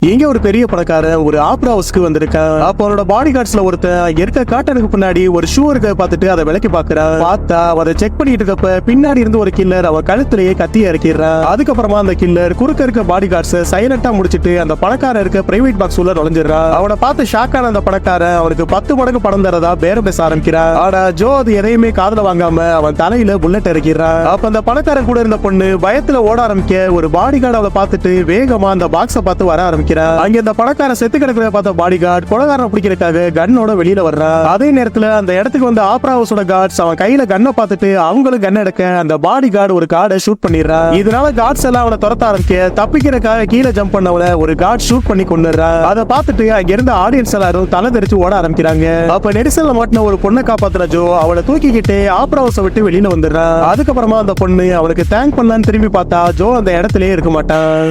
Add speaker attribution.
Speaker 1: இங்க ஒரு பெரிய பணக்காரன் ஒரு ஆப்ரா ஹவுஸ்க்கு வந்திருக்கான். அப்ப அவனோட பாடி கார்ட்ஸ்ல ஒருத்தன் இருக்க காட்டனுக்கு பின்னாடி ஒரு ஷூ இருக்க பார்த்துட்டு அதை விலக்கி பாக்குறான். பார்த்தா அதை செக் பண்ணிட்டு இருக்கப்ப பின்னாடி இருந்து ஒரு கில்லர் அவன் கழுத்திலேயே கத்திய இறக்கிறான். அதுக்கப்புறமா அந்த கில்லர் குறுக்க இருக்க பாடி கார்ட்ஸ் சைலண்டா முடிச்சிட்டு அந்த பணக்காரன் இருக்க பிரைவேட் பாக்ஸ் உள்ள நுழைஞ்சிடறான். அவனை பார்த்து ஷாக்கான அந்த பணக்காரன் அவனுக்கு 10 மடங்கு பணம் தரதா பேரம் பேச ஆரம்பிக்கிறான். ஆனா ஜோ அது எதையுமே காதுல வாங்காம அவன் தலையில புல்லட் இறக்கிறான். அப்ப அந்த பணக்காரன் கூட இருந்த பொண்ணு பயத்துல ஓட ஆரம்பிக்க ஒரு பாடி கார்டு அவளை பார்த்துட்டு வேகமா அந்த பாக்ஸ பார்த்து வர ஆரம்பிக்கிறான். அங்க அந்த பணக்காரன் செத்து கிடக்கிறத பார்த்த பாடி கார்டு கொலைகாரனை பிடிக்கிறதுக்காக கன்னோட வெளியில வர்றான். அதே நேரத்துல அந்த இடத்துக்கு வந்த ஆப்ரா ஹவுஸோட கார்ட்ஸ் அவன் கையில கன்னை பார்த்துட்டு அவங்களும் கன் எடுக்க அந்த பாடி கார்டு ஒரு கார்டை ஷூட் பண்ணிடுறான். இதனால கார்ட்ஸ் எல்லாம் அவனை துரத்த ஆரம்பிக்க தப்பிக்கிறதுக்காக கீழே ஜம்ப் பண்ணவன ஒரு கார்டு ஷூட் பண்ணி கொண்டுறான். அதை பார்த்துட்டு அங்க இருந்த ஆடியன்ஸ் எல்லாரும் தலை தெரிச்சு ஓட ஆரம்பிக்கிறாங்க. அப்ப நெரிசல்ல மாட்டின ஒரு பொண்ணை காப்பாத்துற ஜோ அவளை தூக்கிக்கிட்டு ஆப்ரா ஹவுஸை விட்டு வெளியில வந்துடுறான். அதுக்கப்புறமா அந்த பொண்ணு அவனுக்கு தேங்க் பண்ணலான்னு திரும்பி பார்த்தா ஜோ அந்த இடத்திலேயே இருக்க மாட்டான்.